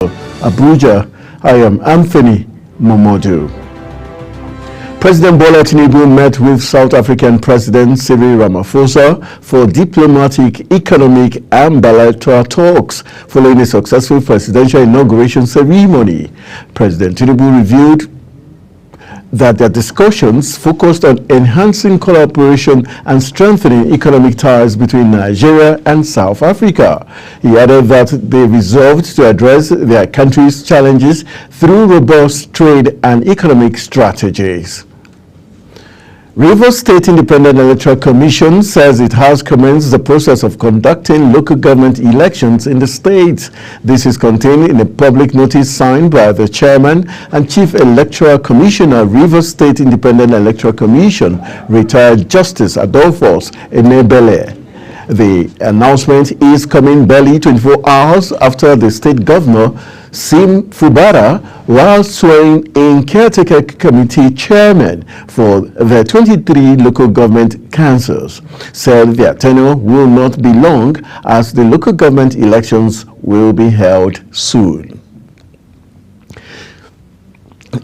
Abuja. I am Anthony Momodu. President Bola Tinubu met with South African President Cyril Ramaphosa for diplomatic, economic and bilateral talks following a successful presidential inauguration ceremony. President Tinubu revealed that their discussions focused on enhancing collaboration and strengthening economic ties between Nigeria and South Africa. He added that they resolved to address their country's challenges through robust trade and economic strategies. Rivers State Independent Electoral Commission says it has commenced the process of conducting local government elections in the state. This is contained in a public notice signed by the Chairman and Chief Electoral Commissioner, Rivers State Independent Electoral Commission, retired Justice Adolphus Enebele. The announcement is coming barely 24 hours after the state governor, Sim Fubara, while swearing in caretaker committee chairman for the 23 local government councils, said their tenure will not be long as the local government elections will be held soon.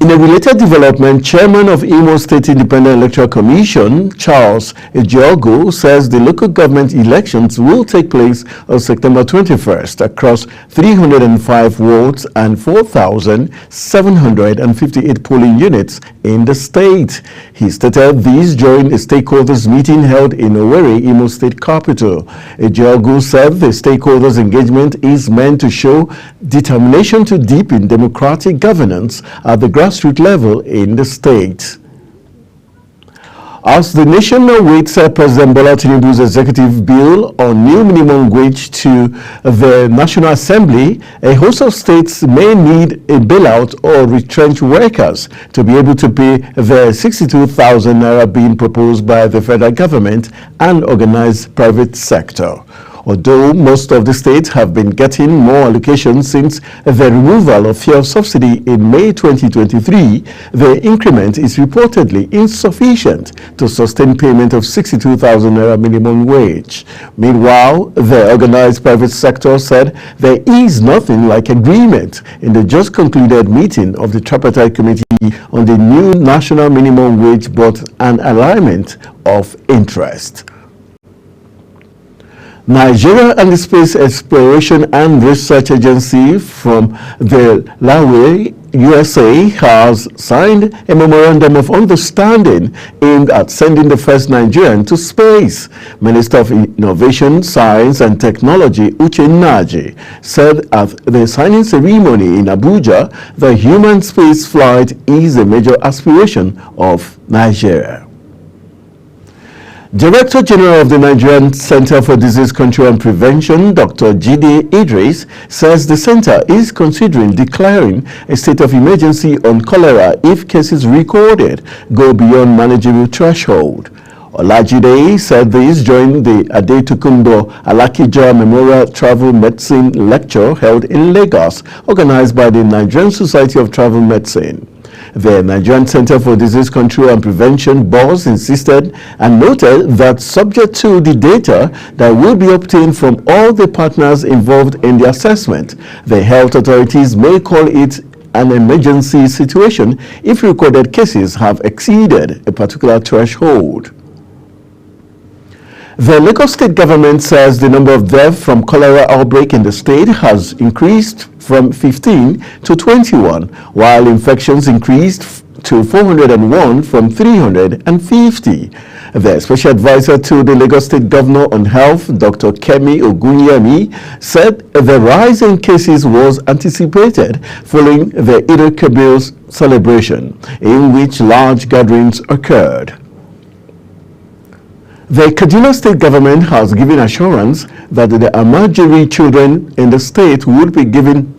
In a related development, Chairman of Imo State Independent Electoral Commission, Charles Ejiogu, says the local government elections will take place on September 21st across 305 wards and 4,758 polling units in the state. He stated this during a stakeholders meeting held in Owerri, Imo State capital. Ejiogu said the stakeholders engagement is meant to show determination to deepen democratic governance at the grassroots level in the state. As the nation awaits President Bola Tinubu's executive bill on new minimum wage to the National Assembly, a host of states may need a bailout or retrench workers to be able to pay the 62,000 naira being proposed by the federal government and organized private sector. Although most of the states have been getting more allocations since the removal of fuel subsidy in May 2023, the increment is reportedly insufficient to sustain payment of 62,000 naira minimum wage. Meanwhile, the organized private sector said there is nothing like agreement in the just concluded meeting of the Tripartite Committee on the new national minimum wage, but an alignment of interest. Nigeria and the Space Exploration and Research Agency from the Lawe, USA, has signed a memorandum of understanding aimed at sending the first Nigerian to space. Minister of Innovation, Science and Technology, Uche Nnaji, said at the signing ceremony in Abuja that human space flight is a major aspiration of Nigeria. Director General of the Nigerian Center for Disease Control and Prevention, Dr. Jide Idris, says the center is considering declaring a state of emergency on cholera if cases recorded go beyond manageable threshold. Olajide said this during the Adetokunbo Alakija Memorial Travel Medicine Lecture held in Lagos, organized by the Nigerian Society of Travel Medicine. The Nigerian Center for Disease Control and Prevention boss insisted and noted that subject to the data that will be obtained from all the partners involved in the assessment, the health authorities may call it an emergency situation if recorded cases have exceeded a particular threshold. The Lagos State government says the number of deaths from cholera outbreak in the state has increased from 15 to 21, while infections increased to 401 from 350. The special advisor to the Lagos State Governor on Health, Dr. Kemi Ogunyemi, said the rise in cases was anticipated following the Eid al-Kabir's celebration, in which large gatherings occurred. The Kaduna State government has given assurance that the Almajiri children in the state would be given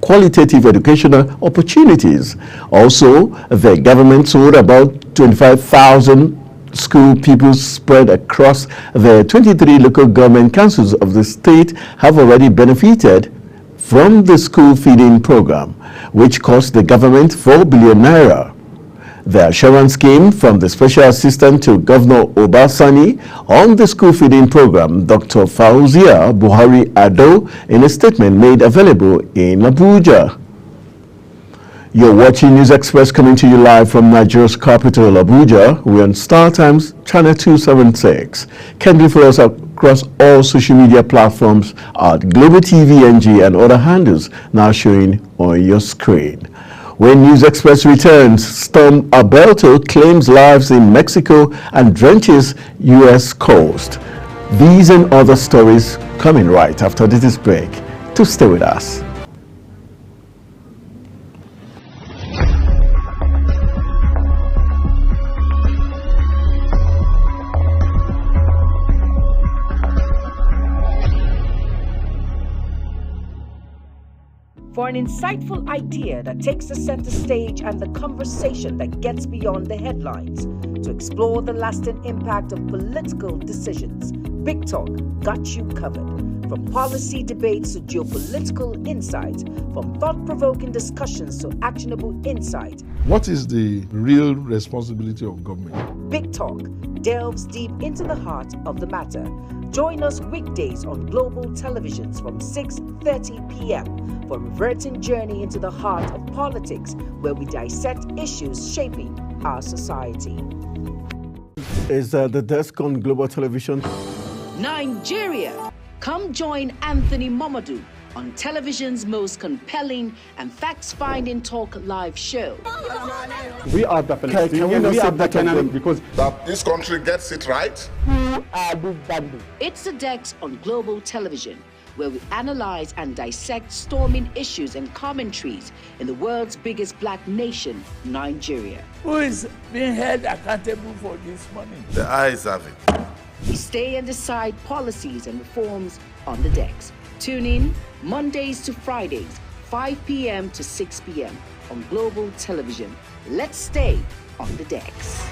qualitative educational opportunities. Also, the government told about 25,000 school pupils spread across the 23 local government councils of the state have already benefited from the school feeding program, which cost the government 4 billion naira. The assurance came from the Special Assistant to Governor Obasani on the school feeding program, Dr. Fauzia Buhari Ado, in a statement made available in Abuja. You're watching News Express coming to you live from Nigeria's capital, Abuja. We're on Star Times, channel 276. Kindly follow us across all social media platforms at Global TV NG and other handles now showing on your screen. When News Express returns, Storm Alberto claims lives in Mexico and drenches U.S. coast. These and other stories coming right after this break. To stay with us. For an insightful idea that takes the center stage and the conversation that gets beyond the headlines, to explore the lasting impact of political decisions, Big Talk got you covered. From policy debates to geopolitical insights, from thought-provoking discussions to actionable insight. What is the real responsibility of government? Big Talk delves deep into the heart of the matter. Join us weekdays on Global Televisions from 6:30 p.m. for a reverting journey into the heart of politics, where we dissect issues shaping our society. Is the desk on Global Television? Nigeria! Come join Anthony Momodu on television's most compelling and facts-finding talk live show. We are the Palestinians, we are the Canaan, because that this country gets it right. who are these bandits? It's the Dex on Global Television, where we analyze and dissect storming issues and commentaries in the world's biggest black nation, Nigeria. Who is being held accountable for this money? The eyes have it. We stay and decide policies and reforms on the Dex. Tune in Mondays to Fridays, 5 p.m. to 6 p.m. on Global Television. Let's stay on the Dex.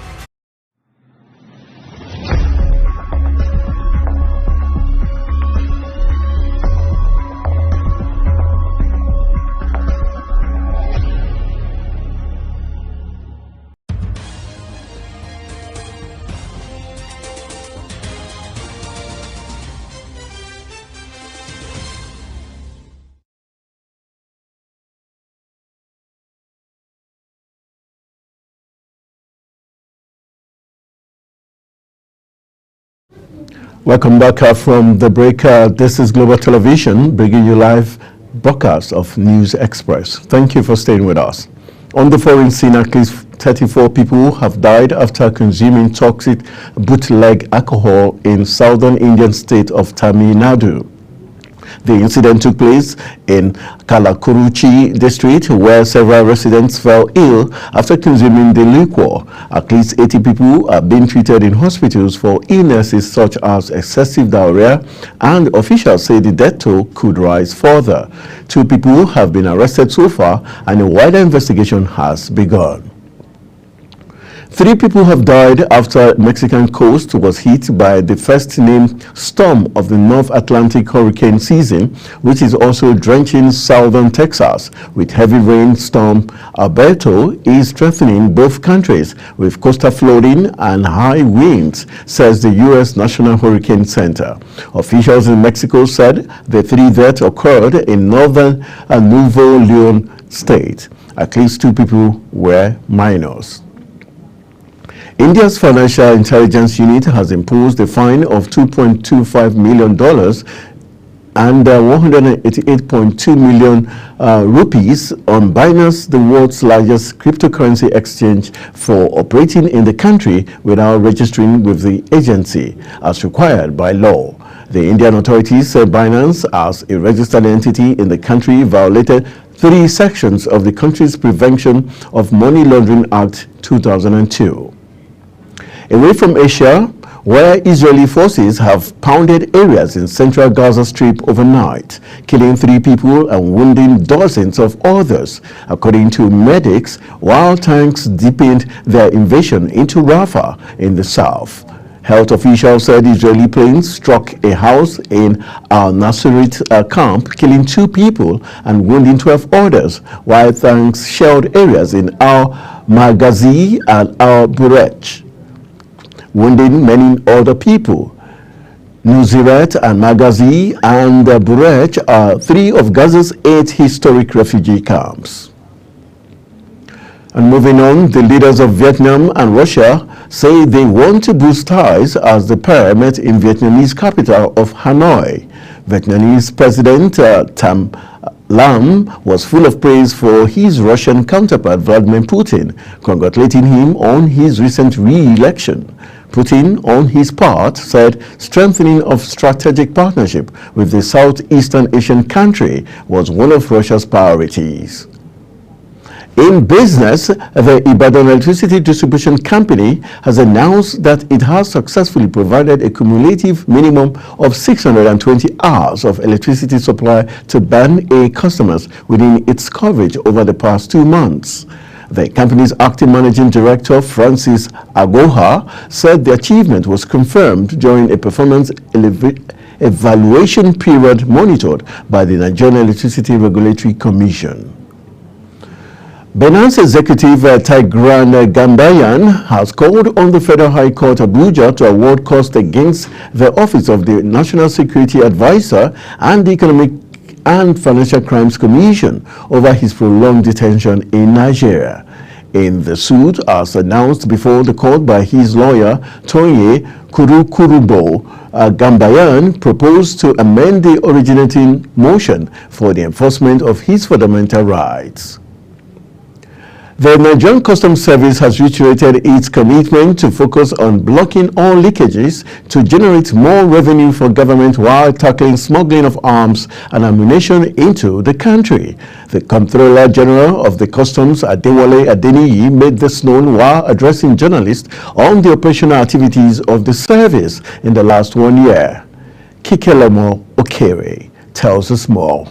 Welcome back from the break. This is Global Television, bringing you live broadcast of News Express. Thank you for staying with us. On the foreign scene, at least 34 people have died after consuming toxic bootleg alcohol in southern Indian state of Tamil Nadu. The incident took place in Kalakuruchi district, where several residents fell ill after consuming the liquor. At least 80 people are being treated in hospitals for illnesses such as excessive diarrhea, and officials say the death toll could rise further. 2 people have been arrested so far, and a wider investigation has begun. 3 people have died after Mexican coast was hit by the first named storm of the North Atlantic hurricane season, which is also drenching southern Texas. With heavy rain, Storm Alberto is strengthening both countries with coastal flooding and high winds, says the U.S. National Hurricane Center. Officials in Mexico said the 3 deaths occurred in northern Nuevo Leon state. At least 2 people were minors. India's Financial Intelligence Unit has imposed a fine of $2.25 million and 188.2 million rupees on Binance, the world's largest cryptocurrency exchange, for operating in the country without registering with the agency, as required by law. The Indian authorities said Binance, as a registered entity in the country, violated 3 sections of the country's Prevention of Money Laundering Act 2002. Away from Asia, where Israeli forces have pounded areas in central Gaza Strip overnight, killing 3 people and wounding dozens of others, according to medics, while tanks deepened their invasion into Rafah in the south. Health officials said Israeli planes struck a house in Al Nasirit camp, killing 2 people and wounding 12 others, while tanks shelled areas in Al Maghazi and Al Burech, wounding many other people. Nuzirat and Maghazi and Burech are 3 of Gaza's 8 historic refugee camps. And moving on, the leaders of Vietnam and Russia say they want to boost ties as the pair met in Vietnamese capital of Hanoi. Vietnamese President Tam Lam was full of praise for his Russian counterpart Vladimir Putin, congratulating him on his recent re-election. Putin, on his part, said strengthening of strategic partnership with the Southeastern Asian country was one of Russia's priorities. In business, the Ibadan Electricity Distribution Company has announced that it has successfully provided a cumulative minimum of 620 hours of electricity supply to Band-A customers within its coverage over the past 2 months. The company's acting managing director, Francis Agoha, said the achievement was confirmed during a performance evaluation period monitored by the Nigerian Electricity Regulatory Commission. Binance executive Tigran Gambaryan has called on the Federal High Court Abuja to award costs against the Office of the National Security Advisor and the Economic and Financial Crimes Commission over his prolonged detention in Nigeria. In the suit, as announced before the court by his lawyer, Tonye Kurukurubo, Gambaryan proposed to amend the originating motion for the enforcement of his fundamental rights. The Nigerian Customs Service has reiterated its commitment to focus on blocking all leakages to generate more revenue for government while tackling smuggling of arms and ammunition into the country. The Comptroller General of the Customs, Adewale Adeniyi, made this known while addressing journalists on the operational activities of the service in the last 1 year. Kikelemo Okere tells us more.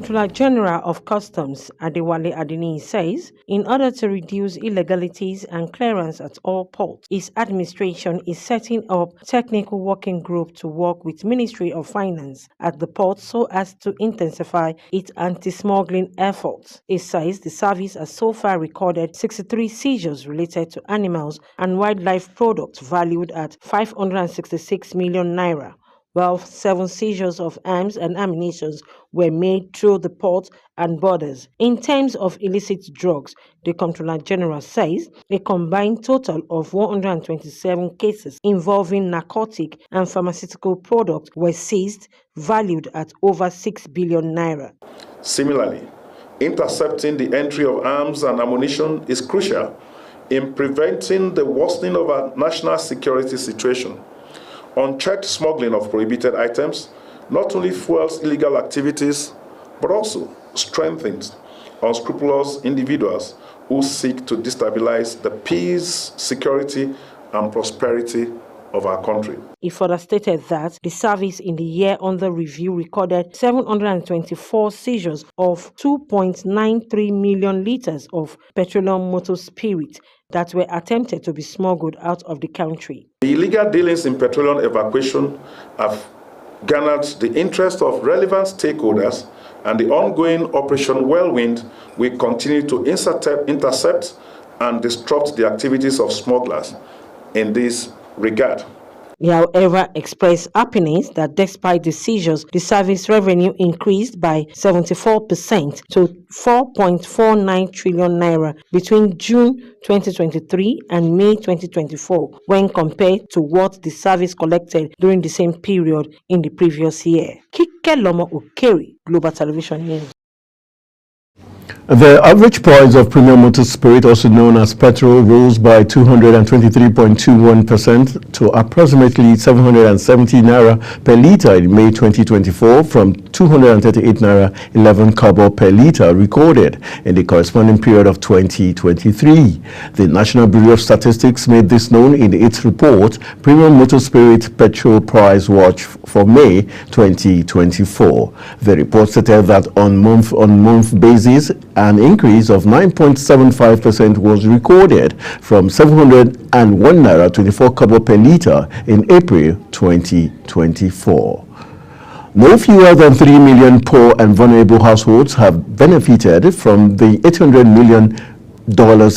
Comptroller General of Customs, Adewale Adeniyi, says in order to reduce illegalities and clearance at all ports, his administration is setting up a technical working group to work with Ministry of Finance at the port so as to intensify its anti-smuggling efforts. He says the service has so far recorded 63 seizures related to animals and wildlife products valued at 566 million naira. While 7 seizures of arms and ammunition were made through the port and borders. In terms of illicit drugs, the Comptroller General says a combined total of 127 cases involving narcotic and pharmaceutical products were seized, valued at over 6 billion naira. Similarly, intercepting the entry of arms and ammunition is crucial in preventing the worsening of our national security situation. Unchecked smuggling of prohibited items not only fuels illegal activities, but also strengthens unscrupulous individuals who seek to destabilize the peace, security, and prosperity of our country. He further stated that the service in the year under review recorded 724 seizures of 2.93 million liters of petroleum motor spirit that were attempted to be smuggled out of the country. The illegal dealings in petroleum evacuation have garnered the interest of relevant stakeholders, and the ongoing Operation Whirlwind will continue to intercept and disrupt the activities of smugglers in this regard. He, however, expressed happiness that despite the seizures, the service revenue increased by 74% to 4.49 trillion naira between June 2023 and May 2024 when compared to what the service collected during the same period in the previous year. Kikelemo Okere, Global Television News. The average price of premium motor spirit, also known as petrol, rose by 223.21% to approximately 770 naira per litre in May 2024 from 238 naira 11 kobo per litre recorded in the corresponding period of 2023. The National Bureau of Statistics made this known in its report, Premium Motor Spirit Petrol Price Watch for May 2024. The report stated that on month-on-month basis, an increase of 9.75% was recorded from 701 naira 24 kobo per litre in April 2024. No fewer than 3 million poor and vulnerable households have benefited from the $800 million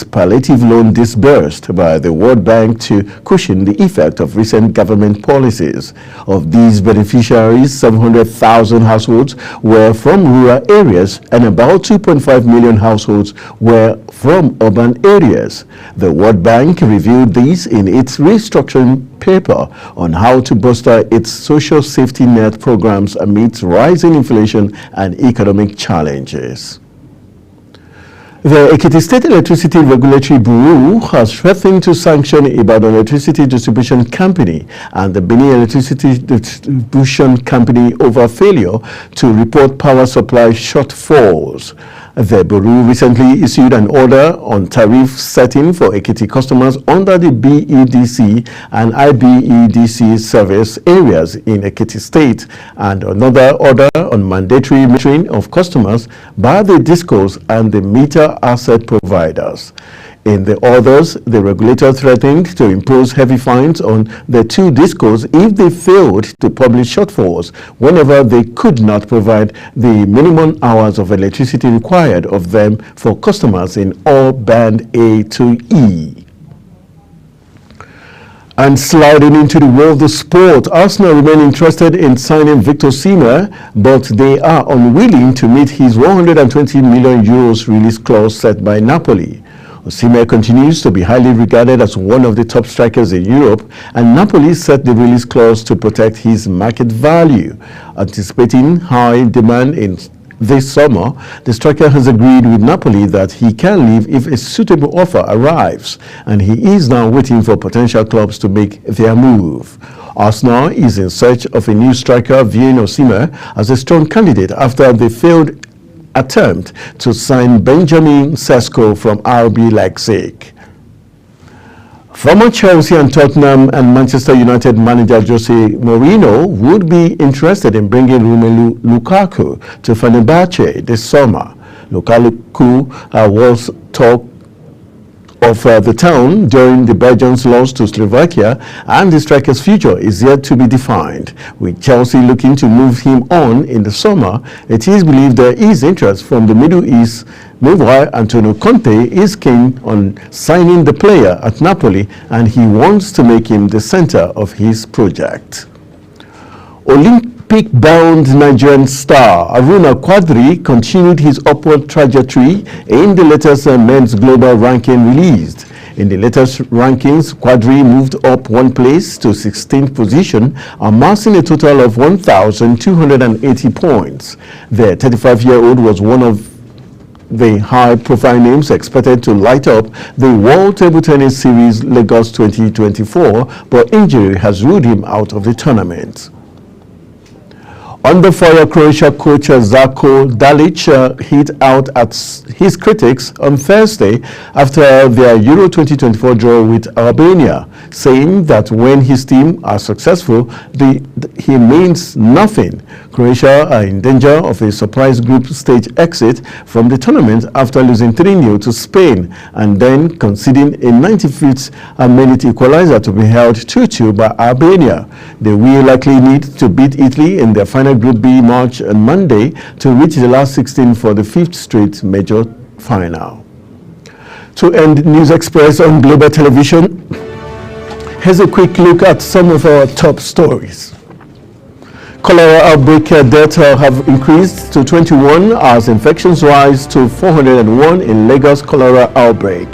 palliative loan disbursed by the World Bank to cushion the effect of recent government policies. Of these beneficiaries, 700,000 households were from rural areas and about 2.5 million households were from urban areas. The World Bank revealed this in its restructuring paper on how to bolster its social safety net programs amidst rising inflation and economic challenges. The Ekiti State Electricity Regulatory Bureau has threatened to sanction Ibadan Electricity Distribution Company and the Benin Electricity Distribution Company over failure to report power supply shortfalls. The Bureau recently issued an order on tariff setting for Ekiti customers under the BEDC and IBEDC service areas in Ekiti State, and another order on mandatory metering of customers by the DISCOs and the meter asset providers. In the orders, the regulator threatened to impose heavy fines on the two DISCOs if they failed to publish shortfalls whenever they could not provide the minimum hours of electricity required of them for customers in all Band A to E. And sliding into the world of sport, Arsenal remain interested in signing Victor Osimhen, but they are unwilling to meet his 120 million euros release clause set by Napoli. Osimhen continues to be highly regarded as one of the top strikers in Europe, and Napoli set the release clause to protect his market value. Anticipating high demand in this summer, the striker has agreed with Napoli that he can leave if a suitable offer arrives, and he is now waiting for potential clubs to make their move. Arsenal is in search of a new striker, viewing Osimhen as a strong candidate after the failed attempt to sign Benjamin Sesko from RB Leipzig. Former Chelsea and Tottenham and Manchester United manager Jose Mourinho would be interested in bringing Romelu Lukaku to Fenerbahce this summer. Lukaku was talk of the town during the Belgians' loss to Slovakia, and the striker's future is yet to be defined. With Chelsea looking to move him on in the summer, it is believed there is interest from the Middle East. Meanwhile, Antonio Conte is keen on signing the player at Napoli, and he wants to make him the center of his project. Olympic-bound Nigerian star Aruna Quadri continued his upward trajectory in the latest men's global ranking released. In the latest rankings, Quadri moved up one place to 16th position, amassing a total of 1,280 points. The 35-year-old was one of the high-profile names expected to light up the World Table Tennis Series Lagos 2024, but injury has ruled him out of the tournament. Under fire, Croatia coach Zlatko Dalic hit out at his critics on Thursday after their Euro 2024 draw with Albania, saying that when his team are successful, he means nothing. Croatia are in danger of a surprise group stage exit from the tournament after losing 3-0 to Spain and then conceding a 95th-minute equalizer to be held 2-2 by Albania. They will likely need to beat Italy in their final Group B match on Monday to reach the last 16 for the 5th straight major final. To end News Express on Global Television, here's a quick look at some of our top stories. Cholera outbreak data have increased to 21 as infections rise to 401 in Lagos cholera outbreak.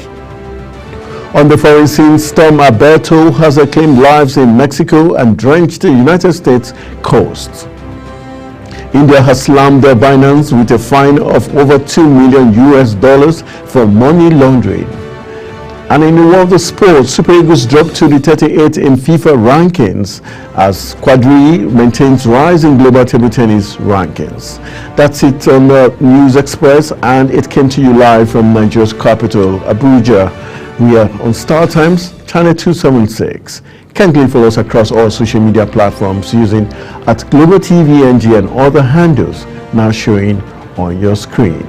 On the foreign scene, Storm Alberto has claimed lives in Mexico and drenched the United States coast. India has slammed Binance with a fine of over $2 million for money laundering. And in the world of sports, Super Eagles dropped to the 38th in FIFA rankings as Quadri maintains rise in global table tennis rankings. That's it on the News Express, and it came to you live from Nigeria's capital, Abuja. We are on Star Times, channel 276. Kindly follow us across all social media platforms using @GlobalTVNG and other handles now showing on your screen.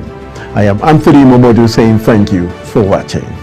I am Anthony Momodu saying thank you for watching.